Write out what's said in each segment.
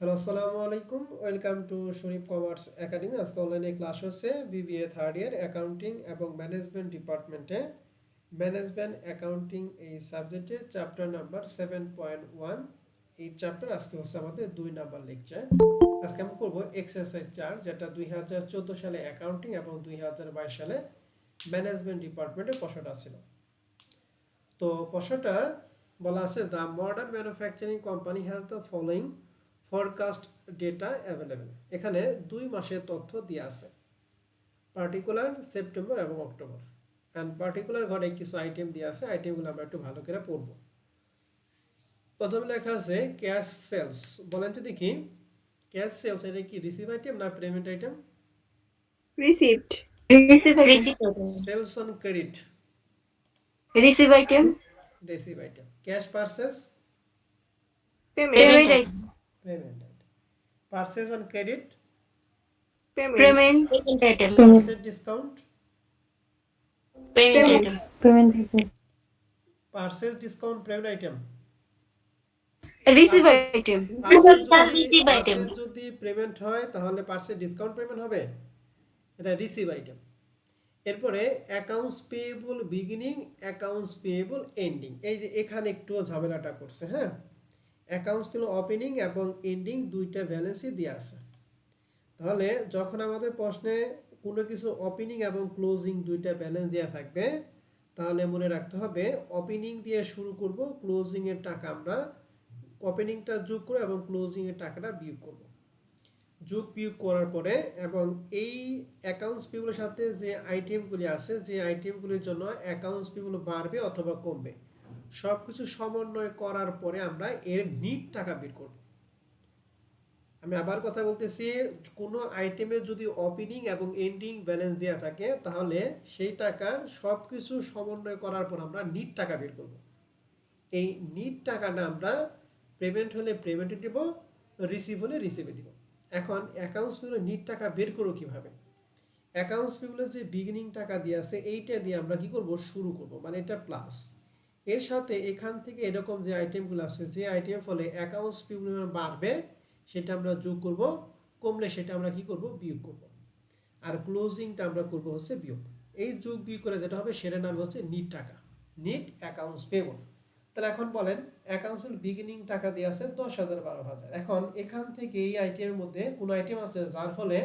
Hello, আসসালামু আলাইকুম। Welcome to Sharif commerce academy. আজকে অনলাইনে ক্লাস হচ্ছে বিবিএ থার্ড ইয়ার অ্যাকাউন্টিং এবং ম্যানেজমেন্ট ডিপার্টমেন্টে ম্যানেজমেন্ট অ্যাকাউন্টিং এই সাবজেক্টে চ্যাপ্টার নাম্বার 7.1। এই চ্যাপ্টার আজকে হচ্ছে আমাদের 2 নাম্বার লেকচার। আজকে আমরা করবো এক্সারসাইজ 4, যেটা 2014 সালে অ্যাকাউন্টিং এবং 2022 সালে ম্যানেজমেন্ট ডিপার্টমেন্টে প্রশ্নটা ছিল। তো প্রশ্নটা বলা আছে, the modern manufacturing company has the following forecast data available. এখানে 2 মাসের তথ্য দেওয়া আছে, পার্টিকুলার সেপ্টেম্বর এবং অক্টোবর। অ্যান্ড পার্টিকুলার ঘরে কিছু আইটেম দেওয়া আছে, আইটেমগুলো আমরা একটু ভালো করে পড়ব। প্রথমে লেখা আছে ক্যাশ সেলস। বলেন তো দেখি, ক্যাশ সেলস এটা কি রিসিভ আইটেম না payment item? Received. Sales on credit, Receive item. Receive item. Cash purchase, Payment. Payment item. Payment item. Purchase on credit, Payment item. Purchase discount, Payment Payment. item. Purchase discount payment item. Receive purchase item. Purchase যদি payment হয় তাহলে purchase discount payment হবে, এটা receive item. এরপরে accounts payable beginning, accounts payable ending. এই যে এখানে একটু ঝামেলাটা করছে, হ্যাঁ। অ্যাকাউন্টস পেয়েবল ওপেনিং এবং এন্ডিং দুইটা ব্যালেন্সই দেওয়া আছে। তাহলে যখন আমাদের প্রশ্নে কোনো কিছু ওপেনিং এবং ক্লোজিং দুইটা ব্যালেন্স দেওয়া থাকবে, তাহলে মনে রাখতে হবে ওপেনিং দিয়ে শুরু করব, ক্লোজিং এর টাকা আমরা ওপেনিংটা যোগ করব এবং ক্লোজিং এর টাকাটা বিয়োগ করব। যোগ বিয়োগ করার পরে এবং এই অ্যাকাউন্টস পেয়েবলের সাথে যে আইটেমগুলি আছে, যে আইটেমগুলির জন্য অ্যাকাউন্টস পেয়েবল বাড়বে অথবা কমবে, সব কিছু সমন্বয় করার পরে আমরা এর নিট টাকা বের করব। আমি আবার কথা বলতেছি, কোনো আইটেমের যদি ওপেনিং এবং এন্ডিং ব্যালেন্স দেওয়া থাকে তাহলে সেই টাকার সব কিছু সমন্বয় করার পর আমরা নিট টাকা বের করব। এই নিট টাকাটা আমরা পেমেন্ট হলে পেমেন্টে দিব, রিসিভ হলে রিসিভে দিব। এখন অ্যাকাউন্টস পেয়েবল নিট টাকা বের করব কিভাবে? অ্যাকাউন্টস পেয়েবলের যে বিগিনিং টাকা দিয়ে আছে এইটা দিয়ে আমরা কি করব, শুরু করব, মানে এটা প্লাস। এর সাথে এখান থেকে এরকম যে আইটেমগুলো আছে, যে আইটেমের ফলে অ্যাকাউন্টস পেয়েবল বাড়বে সেটা আমরা যোগ করব, কমলে সেটা আমরা কি করব, বিয়োগ করব। আর ক্লোজিংটা আমরা করব হচ্ছে বিয়োগ। এই যোগ বিয়োগ করে যেটা হবে সেটার নাম হচ্ছে নিট টাকা, নিট অ্যাকাউন্টস পেয়েবল। তাহলে এখন বলেন, অ্যাকাউন্টস বিগিনিং টাকা দিয়ে আছে 10,000 12,000। এখন এখান থেকে এই আইটেমের মধ্যে কোনো আইটেম আছে যার ফলে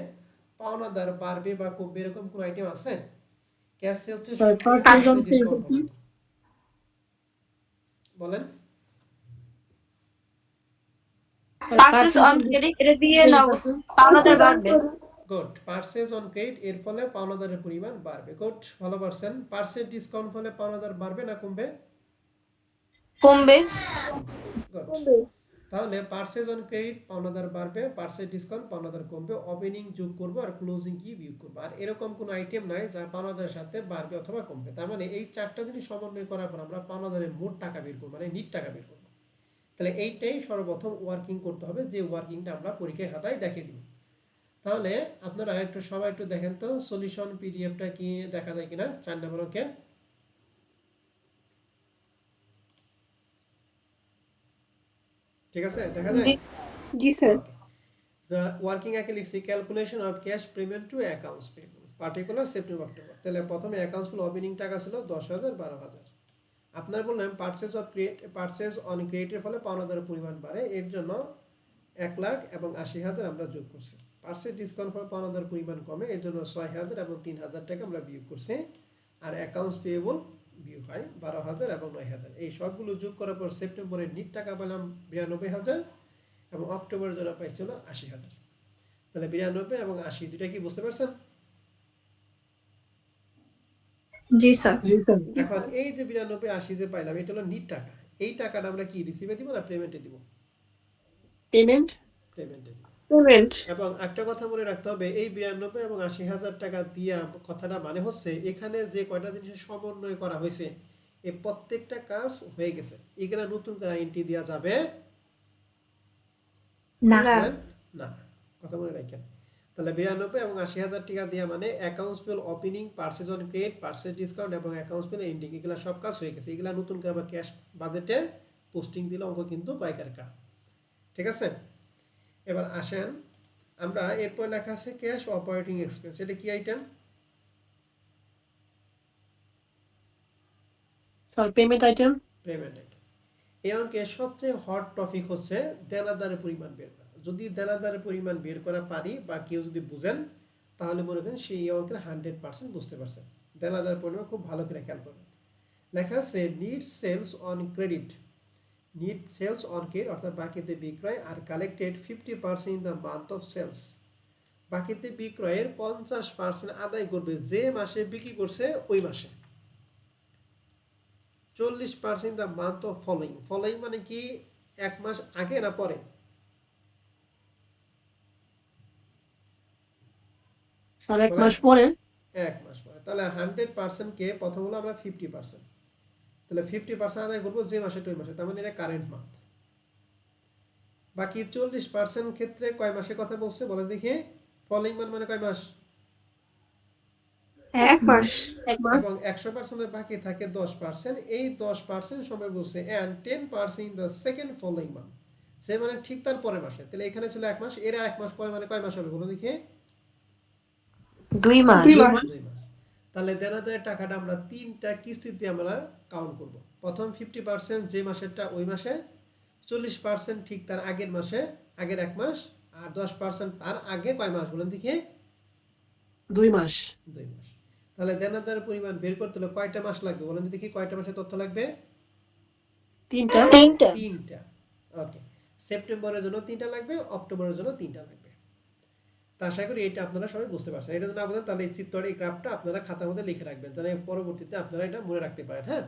পাওনাদার বাড়বে বা কমবে, এরকম কোন আইটেম আছে? ক্যাশ সেলসে ডিসকাউন্ট বলেন। Purchase on credit এটা দিয়ে নগদ পাওনাদার বাড়বে। গুড। পারচেজ অন ক্রেডিট এর ফলে পাওনাদারের পরিমাণ বাড়বে। গুড, ভালো পারছেন। পারচেজ ডিসকাউন্ট ফলে পাওনাদার বাড়বে না কমবে? কমবে। গুড। তাহলে পারচেজ অন ক্রেডিট পাওনাদার বাড়বে, পারচেজ ডিসকাউন্ট পাওনাদার কমবে। ওপেনিং যোগ করব আর ক্লোজিং কি বিয়োগ করব। আর এরকম কোন আইটেম নাই যা পাওনাদারের সাথে বাড়বে অথবা কমবে। তার মানে এই চারটা জিনিস সমন্বয় করার পর আমরা পাওনাদারের মোট টাকা বের করব, মানে নিট টাকা বের করব। তাহলে এইটাই সর্বপ্রথম ওয়ার্কিং করতে হবে, যে ওয়ার্কিংটা আমরা পরীক্ষার খাতায় দেখিয়ে দিব। তাহলে আপনারা একটু সবাই একটু দেখেন তো সলিউশন পিডিএফটা কি দেখা যায় কিনা 4 নম্বর অঙ্কের। ঠিক আছে, দেখা যায়? জি স্যার। ওকে। ওয়ার্কিং একে লিখছি calculation of cash payment to accounts payable particular September October. তাহলে প্রথমে অ্যাকাউন্টস পেবল ওপেনিং টাকা ছিল 10,000 12,000। আপনার বললেন purchase of credit, purchase on ক্রেডিটের ফলে পাওনাদারের পরিমাণ বাড়ে, এর জন্য 1,00,000 এবং 80,000 আমরা যোগ করছি। পারচেজ ডিসকাউন্ট ফলে পাওনাদার পরিমাণ কমে, এর জন্য 6,000 এবং 3,000 টাকা আমরা বিয়োগ করছি। আর অ্যাকাউন্টস পেয়েবল বিয়োগ হয় 12,000 এবং 9,000। এই সবগুলো যোগ করার পর সেপ্টেম্বরের নিট টাকা পেলাম 92,000 এবং অক্টোবরের জন্য পাইছিল 80,000। তাহলে 92 এবং 80 দুটা কি বুঝতে পারছেন? জি স্যার। এখন এই যে 92 80 যে পাইলাম এটা হলো নিট টাকা। এই টাকাটা আমরা কি রিসিভে দিব না পেমেন্টে দিব? পেমেন্ট। পেমেন্টে দিব। পেমেন্ট। এবং একটা কথা মনে রাখতে হবে, এই 92 এবং 80,000 টাকা দিয়া কথাটা মানে হচ্ছে এখানে যে কয়টা জিনিসের সমন্বয় করা হয়েছে এই প্রত্যেকটা কাজ হয়ে গেছে। এখানে নতুন করে এন্ট্রি দেওয়া যাবে না। না, কথা মনে রাখেন। তাহলে 92 এবং 80,000 টাকা দিয়া মানে accounts payable opening, purchase on credit, purchase discount এবং অ্যাকাউন্টস পেবল এন্ডিং, এগুলা সব কাজ হয়ে গেছে। এগুলা নতুন করে আবার ক্যাশ বাজেটে পোস্টিং দিলে অঙ্ক কিন্তু কয়েকের কা। ঠিক আছে? এবার আসেন আমরা এরপর লেখা আছে ক্যাশ অপারেটিং এক্সপেন্স, এটা কি item? Sir payment item. Payment item. এই অঙ্কের সবচেয়ে হট টপিক হচ্ছে দেনাদারের পরিমাণ বের করা। যদি দেনাদারের পরিমাণ বের করা পারি বা কেউ যদি বুঝেন তাহলে মনে করেন সেই অঙ্কের 100% বুঝতে পারছেন। দেনাদারের পরিমাণ খুব ভালো করে খেয়াল করবেন। লেখা আছে need sales on credit, need sales on credit অর্থাৎ বাকিতে বিক্রয় আর collected 50% in the month of sales. বাকিতে বিক্রয়ের 50% আদায় করবে যে মাসে বিক্রি করছে ওই মাসে। 40% the month of following, following মানে কি এক মাস আগে না পরে? স্যার এক মাস পরে। এক মাস পরে। তাহলে 100% কে প্রথম হলো আমরা 50%, তাহলে 50% আদায় করবো যে মাসে ওই মাসে, তার মানে এটা কারেন্ট মান্থ। বাকি 40% ক্ষেত্রে কয় মাসে কথা বলছে বলে দেখি? ফলোইং মানে কয় মাস? এক মাস। এবং 100% এর বাকি থাকে 10%, এই 10% সময় বলছে and 10% in the second following month, সে মানে ঠিক তার পরের মাসে। তাহলে এখানে ছিল এক মাস, এর আর এক মাস পরে মানে কয় মাস হবে বলো দেখি? 2 মাস। 2 মাস। তাহলে দেনাদারের টাকাটা আমরা তিনটা কিস্তিতে আমরা কাউন্ট করব। প্রথম 50% যে মাসেরটা ওই মাসে, 40% ঠিক তার আগের মাসে, আগের এক মাস, আর 10% তার আগে কয় মাস বলেন দেখি? 2 মাস। 2 মাস। তাহলে দেনাদারের পরিমাণ বের করতে হলে কয়টা মাস লাগবে বলেন দেখি? কয়টা মাসের তথ্য লাগবে? 3টা। তিনটা। ওকে, সেপ্টেম্বরের জন্য 3টা লাগবে, অক্টোবরের জন্য 3টা লাগবে। তা আশা করি এটা আপনারা সবাই বুঝতে পারছেন। এটা যদি না বলেন তাহলে এই চিত্রটা, এই গ্রাফটা আপনারা খাতার মধ্যে লিখে রাখবেন, তাহলে পরবর্তীতে আপনারা এটা মনে রাখতে পারেন। হ্যাঁ,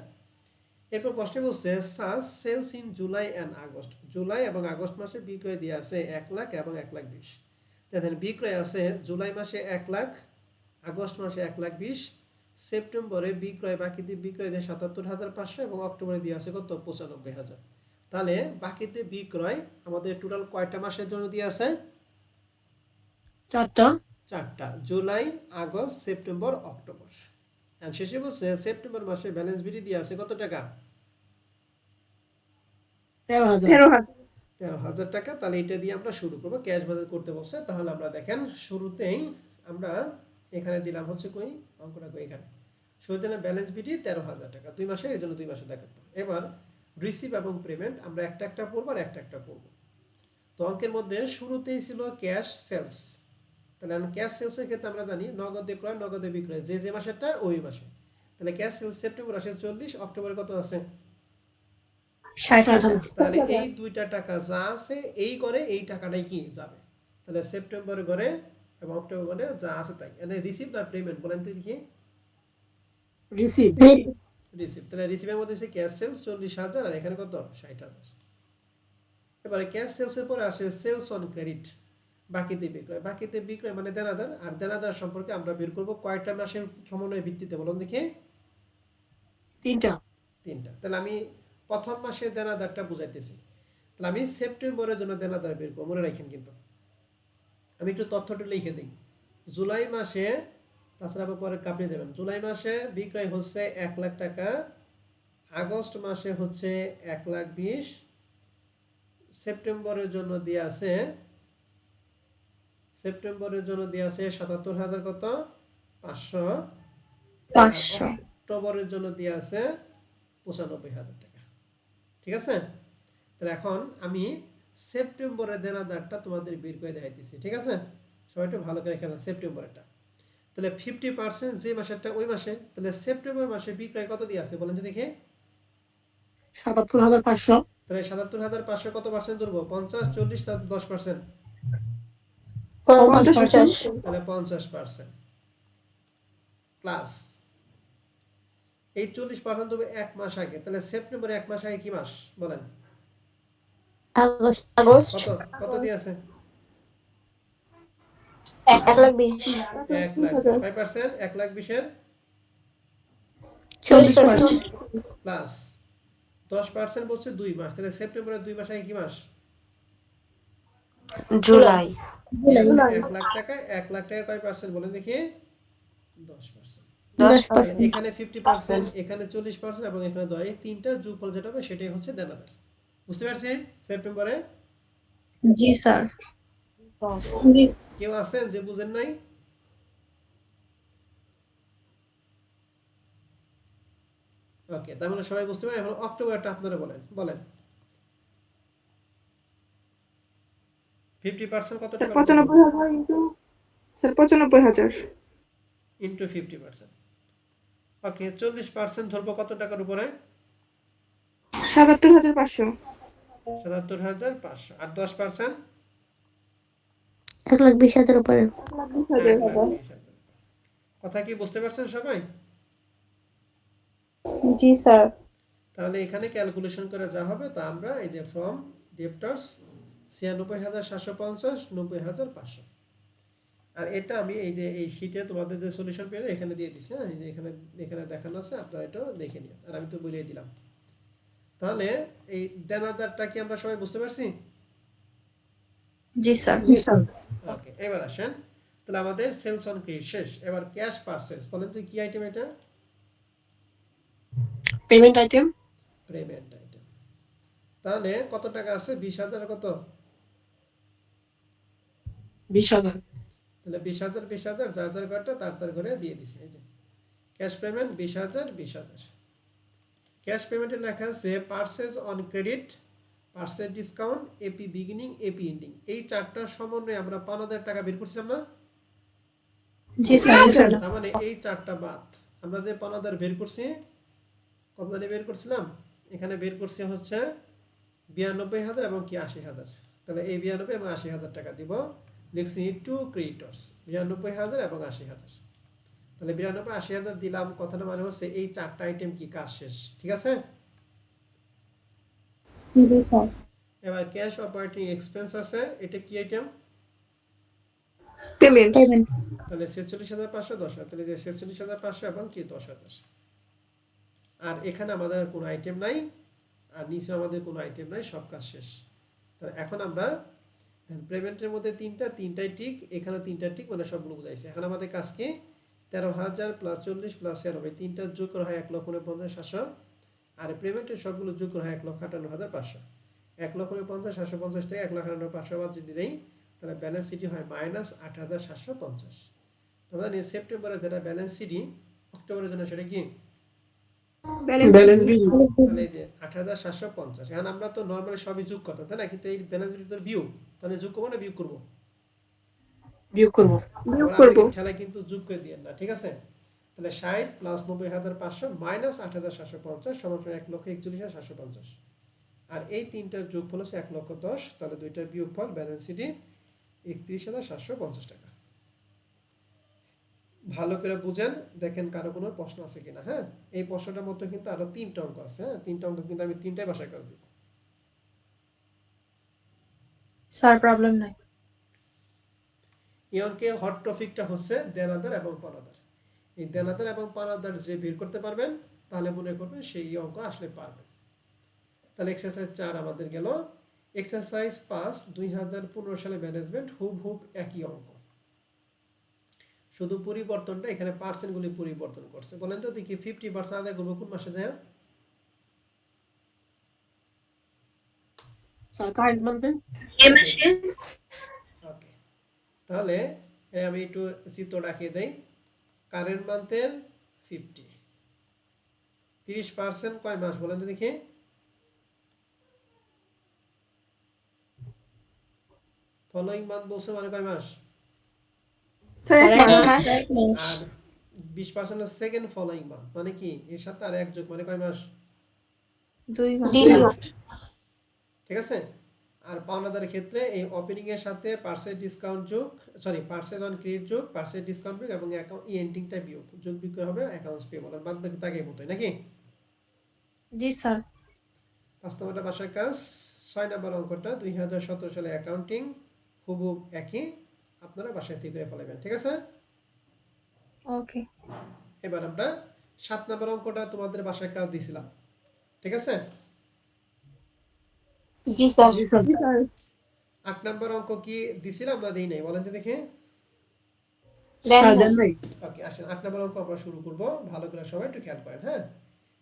এরপর প্রশ্নে বলছে সাস sales in July and August, July এবং আগস্ট মাসে বিক্রয় দিয়ে আছে 1 লাখ এবং 1,20,000। দেখেন বিক্রয় আছে জুলাই মাসে 1 লাখ, আগস্ট মাসে 1,20,000, সেপ্টেম্বরে বিক্রয় বাকিতে বিক্রয় দিয়ে 77,500 এবং অক্টোবরে দিয়ে আছে কত? 95,000। তাহলে বাকিতে বিক্রয় আমাদের টোটাল কয়টা মাসের জন্য দিয়ে আছে? 4টা। 4টা, জুলাই, আগস্ট, সেপ্টেম্বর, অক্টোবর। আর শেষে বলছে সেপ্টেম্বর মাসে ব্যালেন্স বিডি দিয়ে আছে কত টাকা? 13,000। 13,000 টাকা। তাহলে এটা দিয়ে আমরা শুরু করব, ক্যাশ বাজার করতে বলছে। তাহলে আমরা দেখেন শুরুতেই আমরা এখানে দিলাম হচ্ছে কই অঙ্কটা কই, এখানে শুরুতে দিলাম ব্যালেন্স বিডি 13,000 টাকা 2 মাসে, এর জন্য 2 মাসে দেখাবো। এবার রিসিভ এবং পেমেন্ট আমরা একটা একটা পড়বো আর একটা একটা পড়বো। তো অঙ্কের মধ্যে শুরুতেই ছিল ক্যাশ সেলস। তাহলে ক্যাশ সেলসের ক্ষেত্রে আমরা জানি নগদে ক্রয় নগদে বিক্রয়, যে যে মাসেরটা ওই মাসে। তাহলে ক্যাশ সেলস সেপ্টেম্বর আসে 40, অক্টোবরে কত আছে? 60,000। তাহলে এই দুইটা টাকা যা আছে এই করে এই টাকাটাই কি যাবে। তাহলে সেপ্টেম্বরে করে এবং অক্টোবর করে যা আছে তাই। এখানে রিসিভ না পেমেন্ট বলেন তো কি? রিসিভ। রিসিভ। তাহলে রিসিভের মধ্যে হচ্ছে ক্যাশ সেলস 40,000 আর এখানে কত? 60,000। এবারে ক্যাশ সেলসের পরে আসে সেলস অন ক্রেডিট, বাকিতে বিক্রয়। বাকিতে বিক্রয় মানে দেনাদার, আর দেনাদার সম্পর্কে আমরা বের করব কয়টা মাসের সমন্বয়ের ভিত্তিতে বলুন দেখি? 3টা। 3টা। তাহলে আমি প্রথম মাসে দেনাদারটা বুঝাইতেছি। তাহলে আমি সেপ্টেম্বরের জন্য দেনাদার বের করব, মনে রাখেন কিন্তু। আমি একটু তথ্যটা লিখে দিই। জুলাই মাসে, তাছাড়া আবার পরে কাঁপিয়ে যাবেন, জুলাই মাসে বিক্রয় হচ্ছে 1 লাখ টাকা, আগস্ট মাসে হচ্ছে 1,20,000, সেপ্টেম্বরের জন্য দিয়ে আছে 77,000 কত? 500। অক্টোবরের জন্য দিয়ে আছে 95,000 টাকা। ঠিক আছে? তাহলে এখন আমি সেপ্টেম্বরের দেনাদারটা তোমাদের বের করে দেখাইতেছি। ঠিক আছে, সবাই একটু ভালো করে খেলা। সেপ্টেম্বরেরটা তাহলে 50% যে মাসেরটা ওই মাসে। তাহলে সেপ্টেম্বর মাসে বিক্রয় কত দিয়ে আছে বলেন তো দেখি? 77,500। তাহলে 77,500 কত পার্সেন্ট ধরবো? 50, 40 না 10%? 50%। তাহলে 50% প্লাস এই 40% হবে এক মাস আগে। তাহলে সেপ্টেম্বরে এক মাস আগে কি মাস বলেন? আগস্ট। কত কত দিয়ে আছে? 1,20,000। 1,20,000। 5%? 1,20,000 40%। প্লাস 10% বলছে 2 মাস। তাহলে সেপ্টেম্বরের 2 মাস আগে কি মাস? জুলাই। 1 লাখ টাকা, 1 লাখ টাকার কয় পার্সেন্ট বলেন দেখি? 10%। 10%। এখানে 50%, এখানে 40% এবং এখানে 10, এই তিনটা যোগফল যেটা হবে সেটাই হচ্ছে দেনাদার। বুঝতে পারছি সেপ্টেম্বরে? জি স্যার। জি কেউ আছেন যে বুঝেন নাই? ওকে, তার মানে সবাই বুঝতে পারেন। এখন অক্টোবরটা আপনারা বলেন বলেন 50% কত স্যার টাকার উপর হবে? 95,000 ইন্টু স্যার 95,000 ইন্টু 50%। ওকে, 40% ধরবো কত টাকার উপরে? 77,500 77,500। আর 10%? 1,20,000 উপরে। 1,20,000 1,20,000। কথা কি বুঝতে পারছেন সবাই? জি স্যার। তাহলে এখানে ক্যালকুলেশন করে যা হবে তা আমরা এই যে ফ্রম ডেপ্টার্স 96,750, 90,500। আর এটা আমি এই যে এই শীটে তোমাদের যে সলিউশন পেয়ে এখানে দিয়ে দিছি। হ্যাঁ, এই যে এখানে এখানে দেখানো আছে, আপনারা এটা দেখে নিন। আর আমি তো বলেই দিলাম। তাহলে এই দেনাদারটা কি আমরা সবাই বুঝতে পারছি? জি স্যার। জি স্যার ওকে, এবার আসেন। তাহলে আমাদের সেলস অন ক্রেডিট শেষ। এবার ক্যাশ পারচেজ, বলেন তো কি আইটেম এটা? Payment item payment item. তাহলে কত টাকা আছে? 20,000 কত? 20,000 তাহলে 20,000 20,000 যার যার ঘরটা তার তার ঘরে দিয়ে দিছে। এই যে ক্যাশ পেমেন্ট 20,000 20,000। ক্যাশ পেমেন্টে লেখা আছে purchase on credit, purchase discount, AP beginning, AP ending. এই চারটার সমন্বয়ে আমরা 5,000 টাকা বের করছিলাম না? জি স্যার। জি স্যার তার মানে এই চারটা বাদ আমরা যে 5,000 বের করছি, কত জানি বের করছিলাম? এখানে বের করছি হচ্ছে 92,000 এবং কি 80,000। তাহলে এই 92 এবং 80,000 টাকা দিব। লিখছি টু ক্রেডিটর্স 92,000 এবং 80,000। তাহলে 92 80,000 দিলাম। কথাটা মানে হচ্ছে এই চারটা আইটেম কি কাজ শেষ। ঠিক আছে? জি স্যার। এবার ক্যাশ অপারেটিং এক্সপেন্স আছে, এটা কি আইটেম? Payment payment. তাহলে 46,500 10,000। তাহলে যে 46,500 এবং কি 10,000। আর এখানে আমাদের কোনো আইটেম নাই, আর নিচে আমাদের কোনো আইটেম নাই, সব কাজ শেষ। তাহলে এখন আমরা পেমেন্টের মধ্যে তিনটাই টিক, এখানে তিনটা টিক, মানে সবগুলো বুঝাইছে। এখন আমাদের কাজ কি? 13,000 প্লাস 40 প্লাস 96, তিনটা যোগ করা হয় 1,49,700। আর পেমেন্টের সবগুলো যোগ করা হয় 1,58,500। 1,50,750 থেকে 1,58,500 আবার যদি দেই, তাহলে ব্যালেন্স সিটি হয় মাইনাস 8,750। তাহলে সেপ্টেম্বরে যেটা ব্যালেন্স সিটি, অক্টোবরের জন্য সেটা কি? ব্যালেন্স ব্যালেন্স বিল তাহলে এই যে 8,750। এখন আমরা তো নর্মালি সবই যোগ করতাম, তাই না? কিন্তু এই ব্যালেন্স বিল তো বিয়োগ, তাহলে যোগ করবো না বিয়োগ করবো? বিয়োগ করব। বিয়োগ আবার করব আপনি ঠেলায় কিন্তু যোগ করে দিয়েন না, ঠিক আছে? তাহলে 60 প্লাস 90,500 মাইনাস 8,750 সমান 1,41,750। আর এই তিনটার যোগফল হচ্ছে 1,10,00,000। তাহলে দুইটার বিয়োগফল ব্যালেন্স সিটি 31,750 টাকা। ভালো করে বুঝেন, দেখেন কারো কোনো প্রশ্ন আছে কিনা। হ্যাঁ, এই প্রশ্নটার মধ্যে কিন্তু আরো তিনটা অঙ্ক আছে। হ্যাঁ, তিনটা অঙ্ক কিন্তু আমি তিনটাই বাসায় কাজ দিব। স্যার প্রবলেম নাই। এই অঙ্কে হট টপিকটা হচ্ছে দেনাদার এবং পাওনাদার। এই দেনাদার এবং পাওনাদার যে বের করতে পারবেন, তাহলে মনে করবেন সেই অঙ্ক আসলে পারবেন। তাহলে এক্সারসাইজ 4 আমাদের গেল। এক্সারসাইজ 5 2015 সালে ম্যানেজমেন্ট, হুবহুব একই অঙ্ক, শুধু পরিবর্তনটা এখানে পার্সেন্টগুলি পরিবর্তন করছে। বলেন তো দেখি 50% আদায় করবো কোন মাসে যায়? স্যার কারেন্ট মান্থে এই মাসে। ওকে, তাহলে আমি একটু চিত্র রাখিয়ে দেই। কারেন্ট মান্থের 50, 30% কয় মাস বলেন তো দেখি? ফলোইং মান্থ বলছে মানে কয় মাস? স্যার এক স্যার, মাস আর 20% সেকেন্ড ফলোইং মান্থ মানে কি? এর সাথে আর এক যোগ মানে কয় মাস? 2 মাস। 2 মাস ঠিক আছে? আর পাওনাদারের ক্ষেত্রে এই ওপেনিং এর সাথে পার্সেজ ডিসকাউন্ট যোগ, সরি পার্সেজ অন ক্রেডিট যোগ, পার্সেজ ডিসকাউন্ট যোগ এবং অ্যাকাউন্ট এন্ডিংটা বিয়োগ, যোগ বিক্রয় হবে অ্যাকাউন্টস পেয়েবল। আর বাদ বাকি তাকে মতোই নাকি? জি স্যার। 5 নম্বরটা বাসার কাজ। 6 নম্বর অঙ্কটা 2017 সালে অ্যাকাউন্টিং, হুবহু একই, আপনারা বাসায় থেকে করে ফেলাবেন। ঠিক আছে? ওকে। এবার আমরা 7 নম্বর অঙ্কটা তোমাদের বাসায় কাজ দিয়েছিলাম। ঠিক আছে? জি স্যার। জি স্যার 8 নম্বর অঙ্ক কি দিছিলাম না দেই নাই বলেন তো দেখি? স্যার দেন নাই ওকে, আসেন 8 নম্বর অঙ্ক আমরা শুরু করব। ভালো করে সবাই একটু খেয়াল করেন। হ্যাঁ,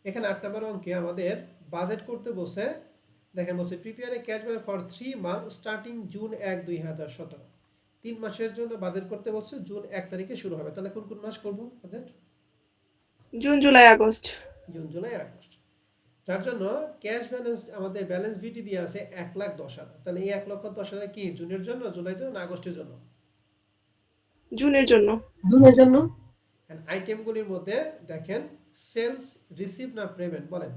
এখানে 8 নম্বর অঙ্কে আমাদের বাজেট করতে বসে, দেখেন বলছে prepare a cash budget for 3 month starting June 1 2017। 3 মাসের জন্য বাজেট করতে বলছে, জুন 1 তারিখে শুরু হবে। তাহলে কোন কোন মাস করব budget? June July August. June July August. যার জন্য ক্যাশ ব্যালেন্স আমাদের ব্যালেন্স বিটি দিয়ে আছে 1,10,000। তাহলে এই 1,10,000 কি জুনের জন্য, জুলাইয়ের জন্য না আগস্টের জন্য? জুনের জন্য। জুনের জন্য। এন্ড আইটেমগুলির মধ্যে দেখেন সেলস রিসিভ না পেমেন্ট বলেন?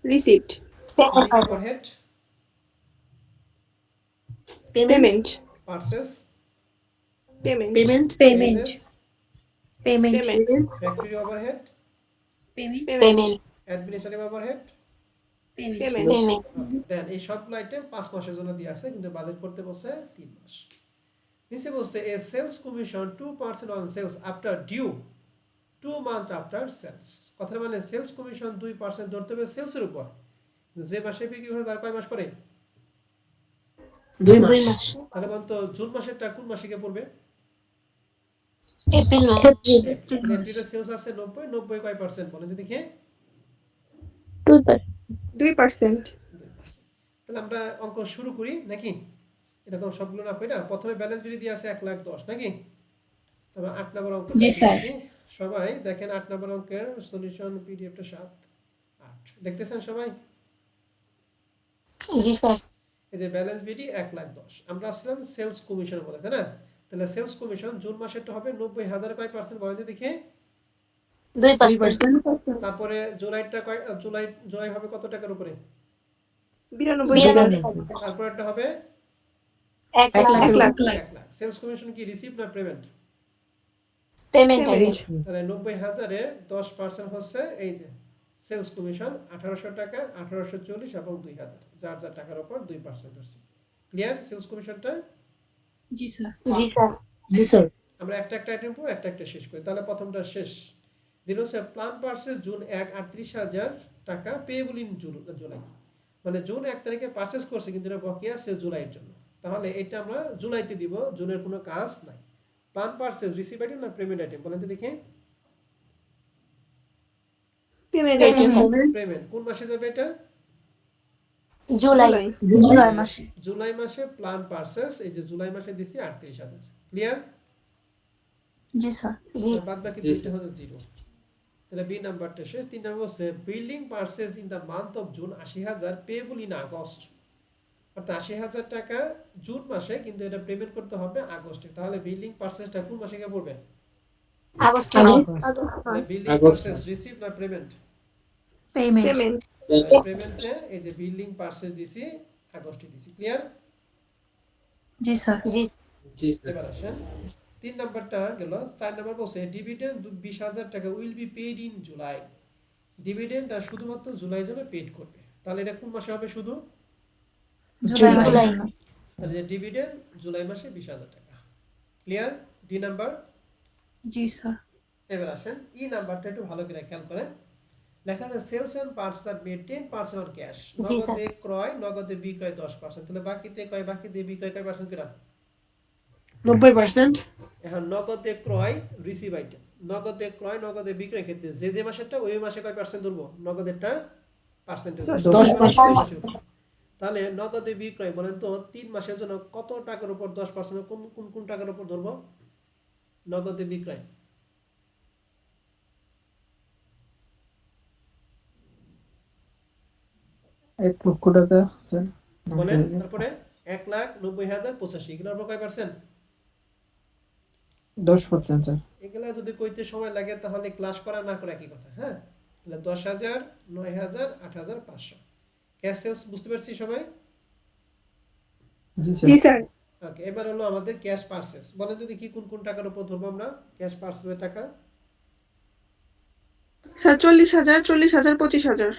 Receipt. Overhead, payment. Payment. Purchase, payment. Payment. Payment payment payment. Factory overhead, payment. Administrative overhead. Payment. Then এই সবগুলো আইটেম 5 মাসের জন্য দিয়ে আছে, কিন্তু বাজেট করতে বলছে 3 মাস। নিচে বলছে a sales commission 2% on sales after due 2 month after sales. কথার মানে সেলস কমিশন 2% ধরতে হবে সেলসের উপর, যে মাসে বিক্রি হয় তার কয় মাস পরে? 2 মাস। তাহলে বলতো জুন মাসেরটা কোন মাসে গিয়ে পড়বে? এপ্রিল তাহলে এপ্রিলের সেলস আছে 90, 90 কয় পার্সেন্ট বলেন তো দেখি? 2%। 2%। তাহলে আমরা অঙ্ক শুরু করি নাকি? এরকম সবগুলো না কইরা প্রথমে ব্যালেন্স বিল দিয়ে আছে 1,10,000 নাকি? তবে 8 নম্বর অঙ্ক জি, স্যার। দেখি। সবাই দেখেন 8 নম্বর অঙ্কের সলিউশন পিডিএফটা 7 8 দেখতেছেন সবাই? জি স্যার এই যে ব্যালেন্স বিডি 1,10,000, আমরা আসলাম সেলস কমিশন বলে, তাই না? তাহলে সেলস কমিশন জুন মাসেরটা হবে 90,000 কয় পার্সেন্ট বলেন তো দেখি? 2% তারপরে জুলাইটা কয়, জুলাই হবে কত টাকার উপরে? 92,000। তারপরেরটা হবে 1 1 লাখ 1 লাখ। 1 লাখ। সেলস কমিশন কি রিসিভ না পেমেন্ট? Payment payment. তাহলে 90,000 এর 10% হচ্ছে এই যে সেলস কমিশন 1800 টাকা, 1840 এবং 2000, যার যার টাকার উপর 2% হচ্ছে। ক্লিয়ার সেলস কমিশনটা? জি স্যার জি স্যার। আমরা একটা একটা আইটেম পর একটা একটা শেষ করি। তাহলে প্রথমটা শেষ। দিন হচ্ছে প্ল্যান পারচেজ জুন 1 38,000 টাকা পেয়েবল ইন জুলাই। মানে জুন 1 তারিখে পারচেজ করছে কিন্তু এটা বাকি আছে জুলাইয়ের জন্য। তাহলে এটা আমরা জুলাইতে দিব, জুনের কোনো কাজ নাই। প্ল্যান পারচেজ রিসিভ আইটেম না পেমেন্ট আইটেম বলেন তো দেখি? Payment item. পেমেন্ট। কোন মাসে যাবে এটা? জুলাই জুলাই মাসে জুলাই মাসে প্ল্যান পারচেজ, এই যে জুলাই মাসে দিছি 38,000। ক্লিয়ার? জি স্যার বাদ বাকি দুইটা হচ্ছে জিরো। তাহলে বি নাম্বারটা শেষ। 3 নাম্বার হচ্ছে building purchase in the month of June 80,000 payable in August. অর্থাৎ 80,000 টাকা জুন মাসে, কিন্তু এটা পেমেন্ট করতে হবে আগস্টে। তাহলে বিল্ডিং পারচেজটা কোন মাসে গিয়ে পড়বে? আগস্ট তাহলে বিল্ডিং পারচেজ রিসিভ না পেমেন্ট? Payment payment. পেমেন্টে এই যে বিল্ডিং পারচেজ দিছি আগস্টে দিছি। ক্লিয়ার? জি স্যার এবার আসেন 3 নাম্বারটা গেল। 4 নাম্বার বলছে ডিভিডেন্ড 20,000 টাকা will be paid in July. ডিভিডেন্ডটা শুধুমাত্র জুলাই জন্য পেইড করবে। তাহলে এটা কোন মাসে হবে শুধু? জুলাই তাহলে যে ডিভিডেন্ড জুলাই মাসে 20,000 টাকা। ক্লিয়ার? D number? জি স্যার এবার আসেন ই নাম্বারটা একটু ভালো করে খেয়াল করেন। লেখা আছে sales and parts that made 10% on cash. নগদে ক্রয়, নগদে বিক্রয় 10%। তাহলে বাকিতে ক্রয়, বাকিতে বিক্রয় কয় পার্সেন্ট করে? 90%। এখন নগদে ক্রয় রিসিভ আইটেম, নগদে ক্রয় নগদে বিক্রয় ক্ষেত্রে যে যে মাসেরটা ওই মাসে কয় পার্সেন্ট ধরবো? নগদেরটা পার্সেন্টেজ 10%। তাহলে নগদে বিক্রয় বলেন তো 3 মাসের জন্য কত টাকার উপর 10%? কোন কোন কোন টাকার উপর ধরবো নগদে বিক্রয়? ৳1,00,000 স্যার। বলেন তারপরে 1,90,085 এগুলোর উপর কয় পার্সেন্ট? 10% স্যার। এগুলা যদি কইতে সময় লাগে তাহলে ক্লাস করা না করা একই কথা। হ্যাঁ, তাহলে 10,000, 9,000, 8,500 ক্যাশ সেলস। বুঝতে পারছি সবাই? জি জি স্যার। স্যার। ওকে, এবার হলো আমাদের ক্যাশ পারচেজ। বলেন যদি কি কোন কোন টাকার উপর ধরবো আমরা ক্যাশ পারচেজের টাকা? স্যার 40,000, 40,000, 25,000।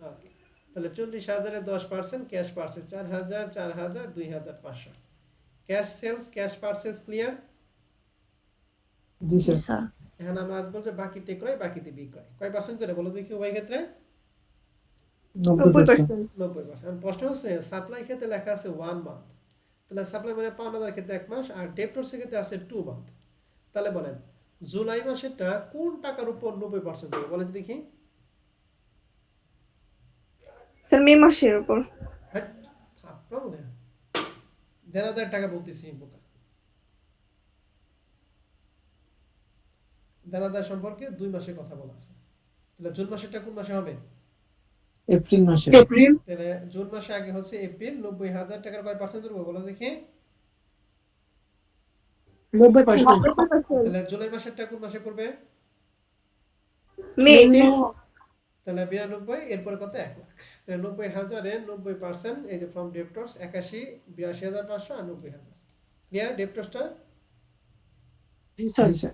ওকে, তাহলে 40,000 এর 10% cash purchase 4,000, 4,000, 2,500 cash sales cash purchase. Clear? জি জি স্যার। স্যার এখন আমরা বলছে বাকিতে ক্রয় বাকিতে বিক্রয় কয় পার্সেন্ট করে বলো দেখি উভয় ক্ষেত্রে? 90%। 90%। এখন প্রশ্ন হচ্ছে সাপ্লাই ক্ষেত্রে লেখা আছে 1 মান্থ। তাহলে সাপ্লাই মানে পাওনাদার ক্ষেত্রে 1 মাস, আর ডেপ্টরস ক্ষেত্রে আছে 2 মান্থ। তাহলে বলেন জুলাই মাসেরটা কোন টাকার উপর 90% হবে বলেন দেখি? স্যার মে মাসের উপর। হ্যাঁ, থাপ্পড় মনে হয়। দেনাদার টাকা বলতেছি বোকা। দেনাদার সম্পর্কে 2 মাসের কথা বলা আছে। তাহলে জুন মাসেরটা কোন মাসে হবে? এপ্রিল মাসে। এপ্রিল তাহলে জুন মাসে আগে হচ্ছে এপ্রিল, 90,000 টাকার কয় পার্সেন্ট ধরবো বলো দেখি? 90%, তাহলে জুলাই মাসেরটা কোন মাসে পড়বে? মে। তাহলে 92, এরপরে কত? 1 লাখ। তাহলে 90,000 এর 90%, এই যে ফ্রম ডেপ্টরস 81, 82,500 আর 90,000। ক্লিয়ার ডেপ্টরসটা? জি স্যার। জি স্যার।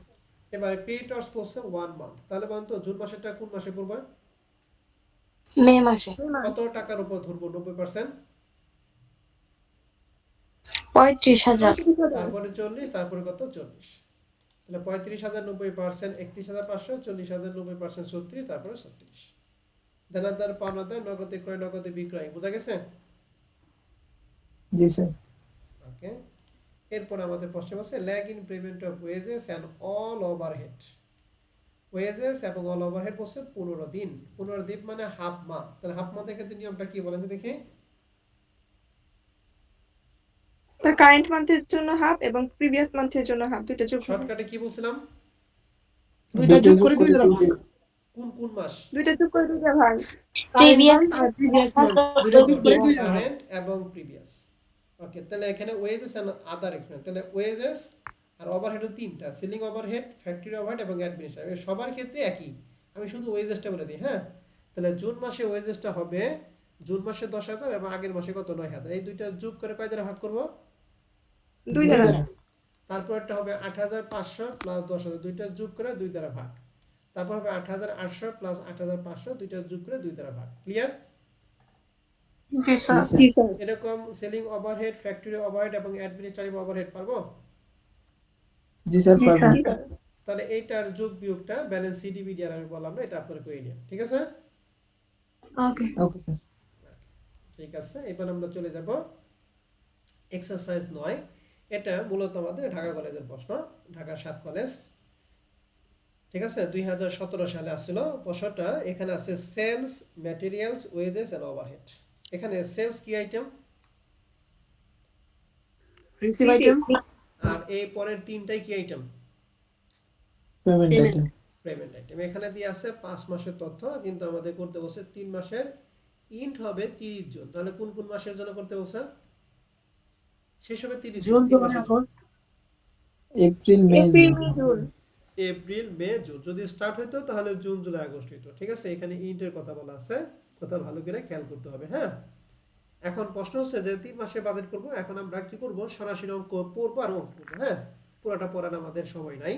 এবার ক্রেডিটর্স পড়ছে 1 মান্থ। তাহলে বলুন তো জুন মাসেরটা কোন মাসে পড়বে? মে মাসে কত টাকার উপর ধরবো 90%? 35,000 তারপরে 40, তারপরে কত? 40। তাহলে 35,000 90%, 31,500, 40,000 90% 36, তারপরে 36। দেনাদার পাওনাদার, নগদে ক্রয় নগদে বিক্রয়, বোঝা গেছে? জি স্যার। ওকে। এরপর আমাদের প্রশ্ন আছে lag in payment of wages and all overhead. Wages এবং অল ওভারহেড বলছে 15 দিন। 15 দিন মানে হাফ মান্থ। তাহলে হাফ মান্থের ক্ষেত্রে নিয়মটা কি বলেন তো দেখি? স্যার কারেন্ট মান্থের জন্য হাফ এবং প্রিভিয়াস মান্থের জন্য হাফ, দুটো যোগ হবে। শর্টকাটে কি বলছিলাম? দুইটা যোগ করে 2 দ্বারা ভাগ। কোন কোন মাস? দুইটা যোগ করে দুইটা ভাগ। Previous আর প্রিভিয়াস মান্থ দুইটা যোগ করে 2 দ্বারা ভাগ। কারেন্ট এবং প্রিভিয়াস। ওকে, তাহলে এখানে ওয়েজেস এন্ড আদার এক্সপেন্স। তাহলে ওয়েজেস আর ওভারহেড তিনটা, সেলিং ওভারহেড, ফ্যাক্টরি ওভারহেড এবং অ্যাডমিনিস্ট্রেশন। সবার ক্ষেত্রে একই। আমি শুধু ওয়েজেসটা বলে দিই, হ্যাঁ? তাহলে জুন মাসে ওয়েজেসটা হবে, জুন মাসে 10,000 এবং আগের মাসে কত? 9,000। এই দুইটা যোগ করে কয় দ্বারা ভাগ করব? 2 দ্বারা। তারপর একটা হবে 8,500 প্লাস 10,000, দুইটা যোগ করে 2 দ্বারা ভাগ। তারপর হবে 8,800 প্লাস 8,500, দুইটা যোগ করে 2 দ্বারা ভাগ। ক্লিয়ার? জি স্যার জি স্যার। এরকম সেলিং ওভারহেড, ফ্যাক্টরি ওভারহেড এবং অ্যাডমিনিস্ট্রেটিভ ওভারহেড পারবো? জি স্যার জি পারবেন। স্যার তাহলে এইটার যোগ বিয়োগটা ব্যালেন্স সিডিবিডি আর আমি বললাম না, এটা আপনারা করে নিন। ঠিক আছে? ওকে ওকে স্যার। ঠিক আছে, এবার আমরা চলে যাব এক্সারসাইজ 9। এটা মূলত আমাদের ঢাকা কলেজের প্রশ্ন, ঢাকা 7 কলেজ। ঠিক আছে, 2017 সালে আসছিল প্রশ্নটা। এখানে আছে sales, materials, wages and overhead. এখানে সেলস কি আইটেম? রিসিভ আইটেম, আর এই পরের তিনটাই কি item? Payment Payment. Item. Payment item. এখানে দিয়ে আছে 5 মাসের তথ্য, কিন্তু আমাদের করতে বলছে 3 মাসের। ইন্ট হবে 30 জন। তাহলে কোন কোন মাসের জন্য করতে বলছে? শেষ হবে 30 জন, জুন 3 মাসের জন্য। April May April June. May June. April May June. যদি স্টার্ট হইতো তাহলে জুন জুলাই আগস্ট হইতো। ঠিক আছে, এখানে ইন্টের কথা বলা আছে, কথা ভালো করে খেয়াল করতে হবে। হ্যাঁ, এখন প্রশ্ন হচ্ছে যে 3 মাসে বাজেট করব। এখন আমরা কি করব? সরাসরি অঙ্ক পড়বো আর অঙ্ক করবো। হ্যাঁ, পুরোটা পড়ার আমাদের সময় নাই।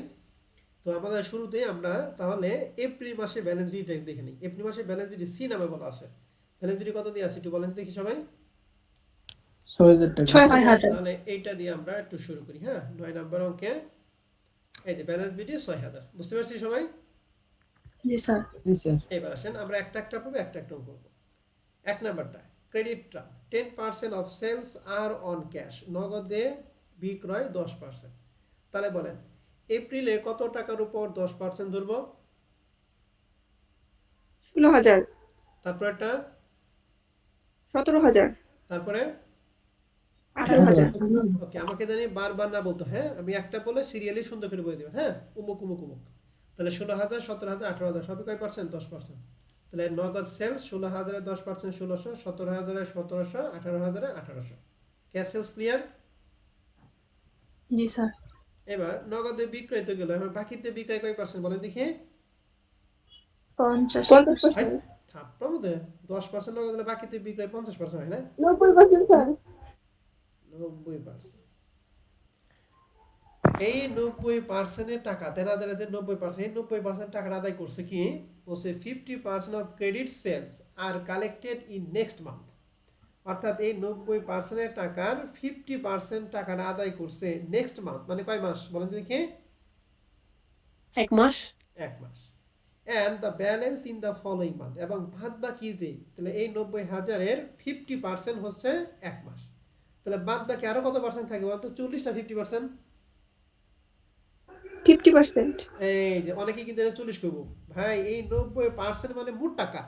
তো আমাদের শুরুতেই আমরা তাহলে এপ্রিল মাসে ব্যালেন্স বিট দেখে নিই। এপ্রিল মাসে ব্যালেন্স বিট সি নামে বলা আছে। ব্যালেন্স বিট কত দিয়ে আছে একটু বলেন দেখি সবাই। 6,000 টাকা। 6,000 তাহলে এইটা দিয়ে আমরা একটু শুরু করি। হ্যাঁ, 9 নাম্বার অঙ্কে এই যে ব্যালেন্স বিট 6,000। বুঝতে পারছি সবাই? জি স্যার জি স্যার। এবার আসেন আমরা একটা একটা পড়বো, একটা একটা অঙ্ক করবো। 1 নাম্বারটা ক্রেডিট টার্ম 10% অফ সেলস আর অন ক্যাশ, নগদে বিক্রয় 10%। তাহলে বলেন এপ্রিলে কত টাকার উপর 10% ধরবো? 16,000। তারপর একটা, 17,000। তারপরে 18,000। ওকে, আমাকে জানি বারবার না বলতো। হ্যাঁ, আমি একটা বলে সিরিয়ালি সুন্দর করে বলে দেবেন। হ্যাঁ, উমুক উমুক উমুক। তাহলে 16,000, 17,000, 18,000 সবই কয় পার্সেন্ট? 10%। তাহলে নগদ সেলস 16,000 এর 10%, 1600, 17,000 এর 1700, 18,000 এর 1800। Cash sales clear? জি স্যার এবার নগদে বিক্রয় তো গেল, এবার বাকিতে বিক্রয় কয় পার্সেন্ট বলেন দেখি? 50% 50%। থাপ্পড় মধ্যে 10% নগদ হলে বাকিতে বিক্রয় 50% হয় না? 90% স্যার। 90%। এই 90% টাকা দেনাদার যে 90%, এই 90% টাকা আদায় করছে কি? বলছে 50% অফ ক্রেডিট সেলস আর কালেক্টেড ইন নেক্সট মান্থ। অর্থাৎ এই 90% টাকার 50% টাকাটা আদায় করছে নেক্সট মান্থ। মানে কয় মাস বলেন তো দেখি? 1 মাস। 1 মাস। And the balance in the following month, এবং বাদ বাকি যে, তাহলে এই 90,000-এর 50% হচ্ছে 1 মাস। তাহলে বাদ বাকি আরো কত পার্সেন্ট থাকে বলতো? 40 না 50%? 50%। এই যে অনেকেই কিন্তু এটা 40 করবো ভাই। এই 90% মানে মোট টাকা।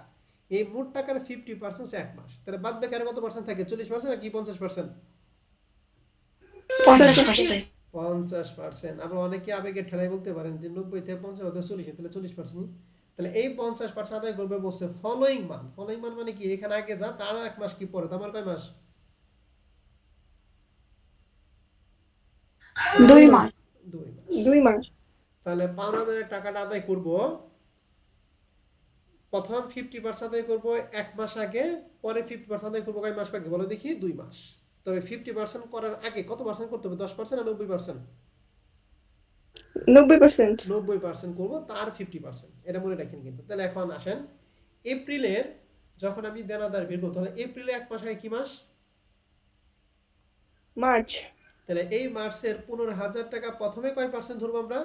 এই মোট টাকার 50% হচ্ছে 1 মাস। তাহলে বাদ বাকি আরো কত পার্সেন্ট থাকে? 40% নাকি 50%? 50%। 50%। আবার অনেকে আবেগে ঠেলাই বলতে পারেন যে 90 থেকে 50 হতে 40, তাহলে 40%। তাহলে এই 50% আদায় করবে বলছে ফলোইং মান্থ। ফলোইং মান্থ মানে কি, এখানে আগে যা তার এক মাস কি পরে, তোমার কয় মাস? 2 মাস। 2 মাস। 2 মাস। তাহলে পাওনাদারের টাকাটা আদায় করব, প্রথম 50% আদায় করব 1 মাস আগে, পরে 50% আদায় করব কয় মাস আগে বলো দেখি? 2 মাস। তবে 50% করার আগে কত পার্সেন্ট করতে হবে? 10% না 90%? 90%। 90% করব, তার 50%, এটা মনে রাখেন কিন্তু। তাহলে এখন আসেন এপ্রিলের, যখন আমি দেনাদার বের করব, তাহলে এপ্রিলে 1 মাস আগে কি মাস? মার্চ। তাহলে এই মার্চের 15,000 টাকা প্রথমে কয় পার্সেন্ট ধরবো আমরা?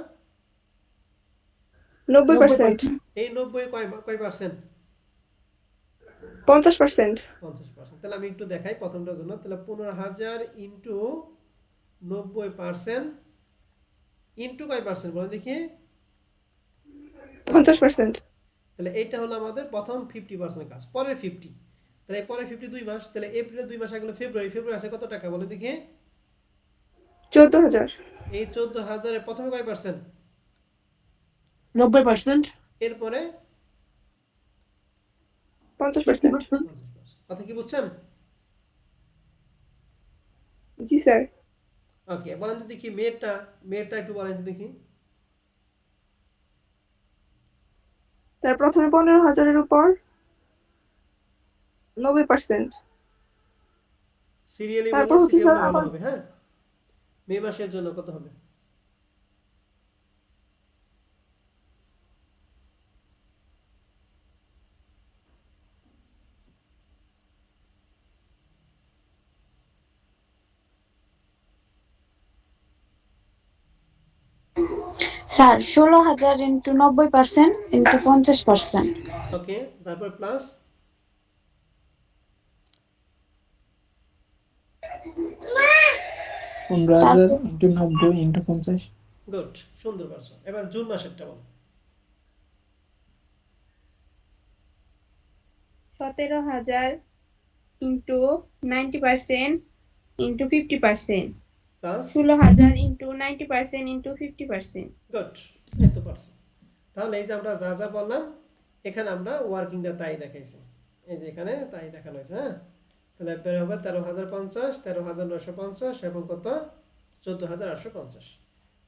90%। এই 90 কয় পার্সেন্ট? 50%। 50%। তাহলে আমি একটু দেখাই প্রথমটার জন্য। তাহলে 15,000 ইন্টু 90% ইন্টু কয় পার্সেন্ট বলেন দেখি? 50%। তাহলে এইটা হলো আমাদের প্রথম 50% কাজ। পরের 50, তাহলে এই পরের 50 2 মাস। তাহলে এপ্রিলের 2 মাস আগেলো ফেব্রুয়ারি আছে কত টাকা বলেন দেখি? 14,000। এই 14,000 এর প্রথমে কয় পার্সেন্ট? 90%, এরপরে 50%। 50%, 50%। কথা কি বুঝছেন? জি স্যার। ওকে, বলেন তো দেখি মেয়েরটা একটু বলেন তো দেখি। স্যার প্রথমে 15,000 এর উপর 90%। সিরিয়ালি তারপর বলো, হচ্ছে সিরিয়াল স্যার ভালো আবার হবে। হ্যাঁ, মে মাসের জন্য কত হবে? Sir 16,000 into 90% into 50%। ওকে, তারপর প্লাস 15,000 ইন্টু 90 ইন্টু 50। গুড, সুন্দর পারছো। এবার জুন মাসেরটা বলো। 17,000 into 90% into 50%। Plus 16,000 into 90% into 50%। Good, এই তো পারছো। তাহলে এই যে আমরা যা যা বললাম, এখানে আমরা ওয়ার্কিংটা তাই দেখাইছি। এই যে এখানে তাই দেখানো হয়েছে। হ্যাঁ, তাহলে বের হবে 13,050, 13,950 এবং কত? 14,850।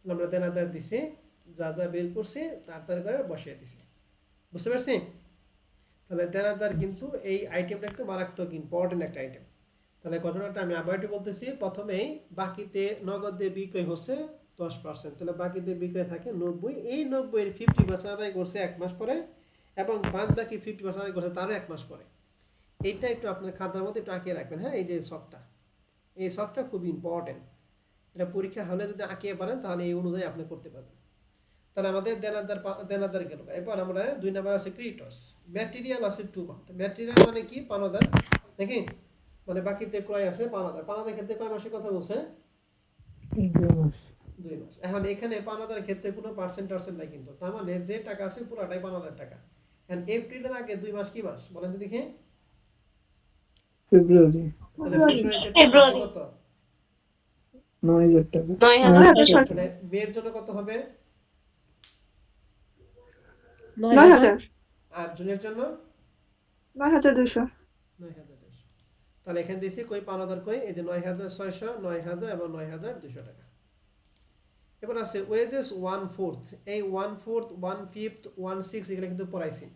আমরা দেনাদার দিছি, যা যা বের করছি তাড়াতাড়ি করে বসিয়ে দিছি। বুঝতে পারছি? তাহলে দেনাদার কিন্তু এই আইটেমটা একটু মারাত্মক ইম্পর্টেন্ট একটা আইটেম। তাহলে ঘটনাটা আমি আবার একটু বলতেছি। প্রথমেই বাকিতে নগদ দিয়ে বিক্রয় হচ্ছে 10%, তাহলে বাকিতে বিক্রয় থাকে 90। এই 90 এর 50% আদায় করছে 1 মাস পরে, এবং বাদ বাকি 50% আদায় করছে তারও 1 মাস পরে। এইটা একটু আপনার খাতার মধ্যে একটু আঁকিয়ে রাখবেন। হ্যাঁ, এই যে ছকটা, এই ছকটা খুব ইম্পর্টেন্ট। এটা পরীক্ষা হলে যদি আঁকিয়ে পারেন তাহলে এই অনুযায়ী আপনি করতে পারবেন। তাহলে আমাদের দেনাদার গেল। এবার আমরা 2 নাম্বার আছে ক্রেডিটর্স। ম্যাটেরিয়াল আছে 2 মান্থ। ম্যাটেরিয়াল মানে কি? পাওনাদার নাকি? মানে বাকিতে ক্রয় আছে পাওনাদার। পাওনাদার ক্ষেত্রে কয় মাসের কথা বলছে? 2 মাস। 2 মাস। এখন এখানে পাওনাদার ক্ষেত্রে কোনো পার্সেন্ট নাই কিন্তু। তার মানে যে টাকা আছে পুরোটাই পাওনাদার টাকা। এখন এপ্রিলের আগে 2 মাস কি মাস বলেন তো দেখি? ফেব্রুয়ারি। তাহলে ফেব্রুয়ারিতে টাকা আছে কত? 9,000 টাকা। 9,000। তাহলে মেয়ের জন্য কত হবে? 9,000। আর জুনের জন্য 9,200। 9,200। তাহলে এখানে দিয়েছি কই পাওনাদার কই? এই যে 9,600, 9,000 এবং 9,200 টাকা। এবার আছে ওয়েজেস 1/4। এই 1/4, 1/5, 1/6 এগুলো কিন্তু পড়াইছি।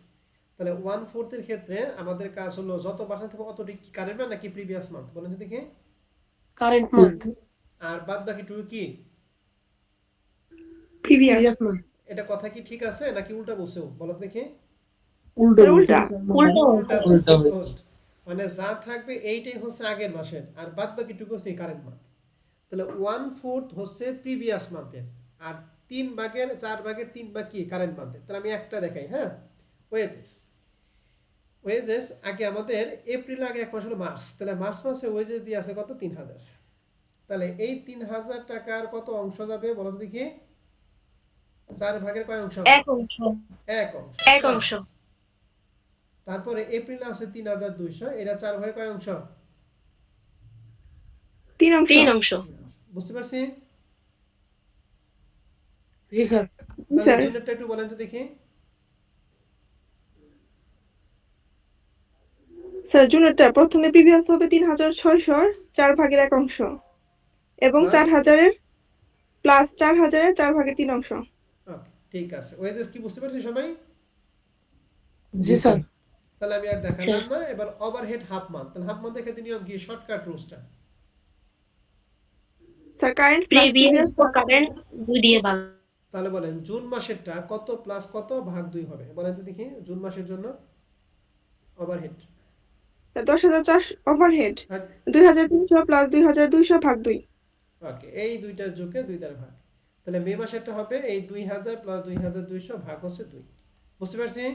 তাহলে 1/4 এর ক্ষেত্রে আমাদের কাজ হলো যত পার্সেন্ট থাকবে অত কি কারেন্ট মান্থ নাকি প্রিভিয়াস মান্থ বলেন তো দেখি? কারেন্ট মান্থ, আর বাদ বাকি টু কি? প্রিভিয়াস। Previous month. এটা কথা কি ঠিক আছে নাকি উল্টা বলছো বলো তো দেখি? উল্টো উল্টা। উল্টো উল্টা উল্টা বলছে। হয়েছে। Good। মানে যা থাকবে এইটাই হচ্ছে আগের মাসের, আর বাদ বাকি টুকু হচ্ছে কারেন্ট মান্থ। তাহলে 1/4 হচ্ছে প্রিভিয়াস মান্থের, আর 4/3 কি কারেন্ট মান্থের। তাহলে আমি একটা দেখাই। হ্যাঁ, ওয়েজেস আগে আমাদের এপ্রিল আগে 1 মাস হলো মার্চ। তাহলে মার্চ মাসে ওয়েজেস দিয়ে আছে কত? 3,000। তাহলে এই 3,000 টাকার কত অংশ যাবে বলো তো দেখি? 4/এর কয় অংশ? 1 অংশ। 1 অংশ। 1 অংশ। তারপরে এপ্রিল আছে 3,200, এটা 4/এর কয় অংশ? 3 অংশ। 3 অংশ। বুঝতে পারছি? জি স্যার। জি তাহলে স্যার। জুনেরটা একটু বলেন তো দেখি। স্যার জুনেরটা প্রথমে প্রিভিয়াস হবে 3600 4 ভাগের 1 অংশ এবং প্লাস 4000 প্লাস 4000 4 ভাগের 3 অংশ। ওকে, ঠিক আছে। ওয়েজেস কি বুঝতে পারছি সবাই? জি স্যার। তাহলে আমি আর আচ্ছা দেখালাম না। এবার ওভারহেড হাফ মান্থ। তাহলে হাফ মান্থের ক্ষেত্রে নিয়ম কি? শর্টকাট রুলসটা। Sir current plus previous previous ও কারেন্ট 2 দিয়ে ভাগ। তাহলে বলেন জুন মাসেরটা কত প্লাস কত ভাগ 2 হবে? বলেন তো দেখি জুন মাসের জন্য ওভারহেড। স্যার 10400 ওভারহেড আর 2300 প্লাস 2200 ভাগ 2। ওকে, এই দুইটার যোগে 2 দ্বারা ভাগ। তাহলে মে মাসেরটা হবে এই 2000 প্লাস 2200 ভাগ হচ্ছে 2। বুঝতে পারছি?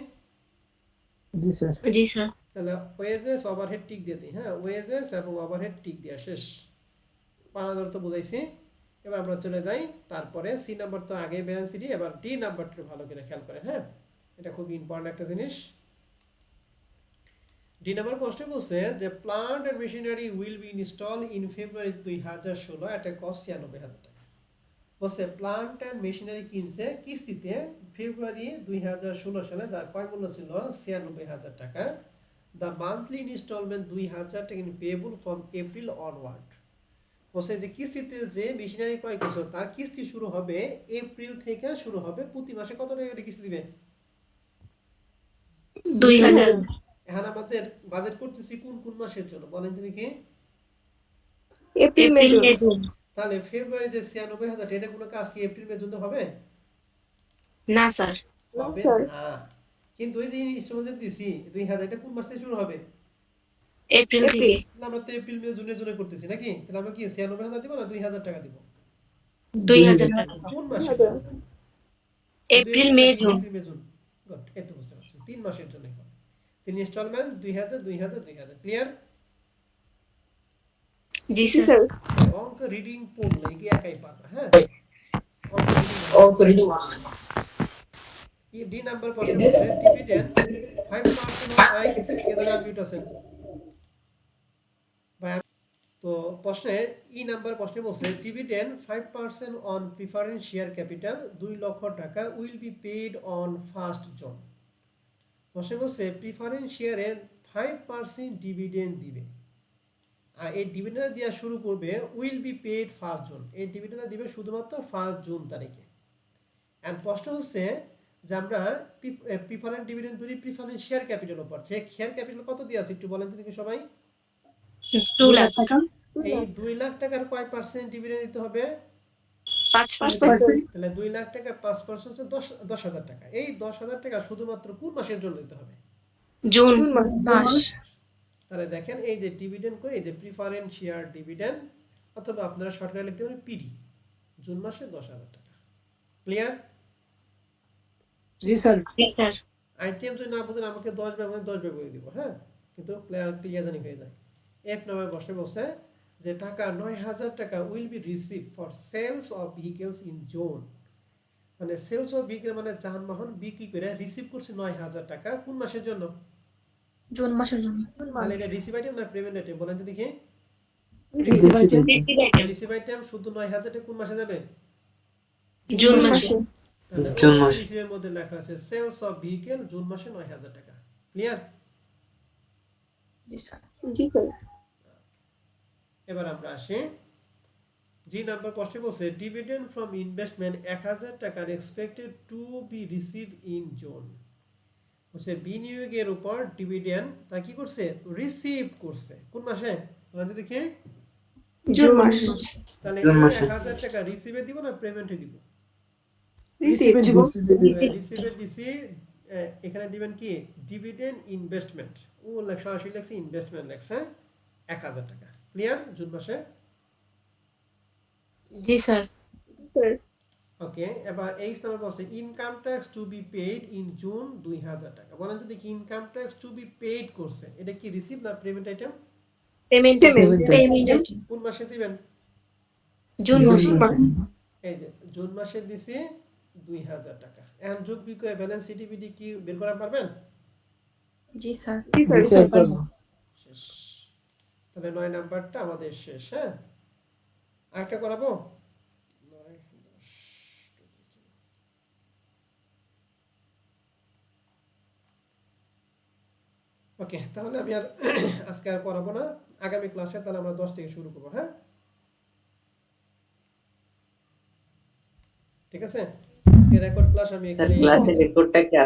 জি স্যার। জি স্যার। তাহলে ওয়েজেস ওভারহেড টিক দিয়ে দিই। হ্যাঁ, ওয়েজেস এবং ওভারহেড টিক দেওয়া শেষ। পানাদর তো বুঝাইছি। এবার আমরা চলে যাই তারপরে সি নাম্বার তো আগে ব্যালেন্স পিটি, এবার ডি নাম্বারটা ভালো করে খেয়াল করেন। হ্যাঁ, এটা খুব ইম্পর্টেন্ট একটা জিনিস। ডি নাম্বার প্রশ্নে বলছে যে plant and machinery will be install in February 2016 at a cost 96,000 টাকা। বলছে প্লান্ট এন্ড মেশিনারি কিনছে কিস্তিতে ফেব্রুয়ারি 2016 সালে, যার ক্রয় মূল্য ছিল 96,000 টাকা। দ্য মান্থলি ইনস্টলমেন্ট 2000 টাকা পেয়েবল ফ্রম এপ্রিল অনওয়ার্ড। বলছে যে কিস্তিতে যে মেশিনারি ক্রয় করছে তার কিস্তি শুরু হবে এপ্রিল থেকে শুরু হবে। প্রতি মাসে কত টাকা করে কিস্তি দিবে? 2000। এখন আমাদের বাজেট করতেছি কোন কোন মাসের জন্য বলেন তো দেখি। April May April June. May June. তাহলে ফেব্রুয়ারি যে 96,000 এটা কোনো কাজ কি এপ্রিল মে জুন হবে? না স্যার। হবে স্যার। না। কিন্তু ওই যে ইনস্টলমেন্ট দিছি 2000 এটা কোন মাস থেকে শুরু হবে? April April. থেকে। না, আমরা তো এপ্রিল মে জুনের জন্য করতেছি নাকি? তাহলে আমরা কি 96,000 দিব না 2000 টাকা দিব? 2000 টাকা। কোন মাসের 2000 জন্য? শুধু এপ্রিল এপ্রিল মে নাকি June. April May June? Good, এই তো বুঝতে পারছি 3 মাসের জন্য হবে। 3 ইনস্টলমেন্ট 2000 2000 2000 ক্লিয়ার? জি জি স্যার। স্যার। অঙ্ক রিডিং পড়লে কি একাই পারবা। হ্যাঁ, অঙ্ক রিডিং ডি নাম্বার প্রশ্ন বলছে ডিভিডেন্ড 5% অন আই কে জানা আনমিউট আছেন ভাই। তো প্রশ্নে ই নাম্বার প্রশ্নে বলছে dividend 5% on preference share capital 2 লক্ষ টাকা will be paid on first June. প্রশ্নে বলছে প্রিফারেন্স শেয়ারের 5% ডিভিডেন্ড দিবে, আর এই ডিভিডেন্ড দেওয়া শুরু করবে will be paid first June. এই ডিভিডেন্ড দিবে শুধুমাত্র 1 জুন তারিখে। এন্ড প্রশ্ন হচ্ছে যে আমরা প্রিফারেন্স ডিভিডেন্ড ধরি প্রিফারেন্স শেয়ার ক্যাপিটাল উপর। সেই শেয়ার ক্যাপিটাল কত দিয়ে আছে একটু বলেন তো দেখি সবাই। 2 লাখ টাকা। এই 2 লাখ টাকার কয় পার্সেন্ট ডিভিডেন্ড দিতে হবে? 5%। তাহলে 2 লাখ টাকা 5% হচ্ছে 10,000 টাকা। এই 10,000 টাকা শুধুমাত্র কোন মাসের জন্য দিতে হবে? জুন জুন মাস। মাস। তাহলে দেখেন এই যে ডিভিডেন্ড করে এই যে প্রিফারেন্স শেয়ার ডিভিডেন্ড, অথবা আপনারা শর্টকাটে লিখতে পারেন পিডি, জুন মাসে 10,000 টাকা। ক্লিয়ার? জি স্যার। জি স্যার। আইটেম যদি না বুঝেন আমাকে 10 ব্যবহার 10 ব্যবহার দিব। হ্যাঁ, কিন্তু ক্লিয়ার জানি হয়ে যায়। এফ নাম্বার প্রশ্নে বলছে যে টাকা 9,000 টাকা will be receive for sales of vehicles in June. মানে সেলস অফ ভেহিকল মানে যানবাহন বিক্রি করে রিসিভ করছে 9,000 টাকা কোন মাসের জন্য? জুন মাসের জন্য। তাহলে এটা রিসিভ আইটেম না পেমেন্ট আইটেম বলেন তো দেখি। Receive item. Receive item. Receive item শুধু 9,000 টাকা কোন মাসে যাবে? জুন মাসে। তাহলে জুন মাসে। রিসিভের মধ্যে লেখা আছে সেলস অফ ভেহিকল জুন মাসে 9,000 টাকা। ক্লিয়ার? জি স্যার। জি স্যার। এবার আমরা আসি জি নাম্বার প্রশ্নে বলছে ডিভিডেন্ড ফ্রম ইনভেস্টমেন্ট 1,000 টাকার expected to B receive in June. বলছে বিনিয়োগের উপর ডিভিডেন্ড তা কি করছে? রিসিভ করছে কোন মাসে? বলেন দেখি। জুন মাস। তাহলে জুন এই মাসে। 1,000 টাকা রিসিভে দিব না পেমেন্টে দিব? রিসিভ। দিব। রিসিভে দিছি। এখানে দিবেন কি ডিভিডেন্ড ইনভেস্টমেন্ট, ও সরাসরি লেখছে ইনভেস্টমেন্ট লেখছে 1,000 টাকা। ক্লিয়ার? জুন মাসে। জি স্যার। স্যার। ওকে, এবার এই নাম্বার বলছে income tax to be paid in June 2,000 টাকা। বলেন তো দেখি income tax to be paid করছে এটা কি রিসিভ না পেমেন্ট আইটেম? পেমেন্ট। পেমেন্ট। কোন মাসে দিবেন? জুন মাসে। জুন মাস। এই যে জুন মাসে দিছি 2,000 টাকা। এখন যোগ বিক্রয় ব্যালেন্স সিটিভিডি কি বের করা পারবেন? জি স্যার। জি স্যার। জি স্যার পারবো। শেষ। তাহলে 9 নাম্বারটা আমাদের শেষ। হ্যাঁ, আরেকটা করাবো। ওকে, তাহলে আমি আর আজকে আর পড়াবো না, আগামী ক্লাসে তাহলে আমরা 10 থেকে শুরু করবো। হ্যাঁ, ঠিক আছে, আজকে রেকর্ড ক্লাস আমি এখানে ক্লাসের রেকর্ডটা কি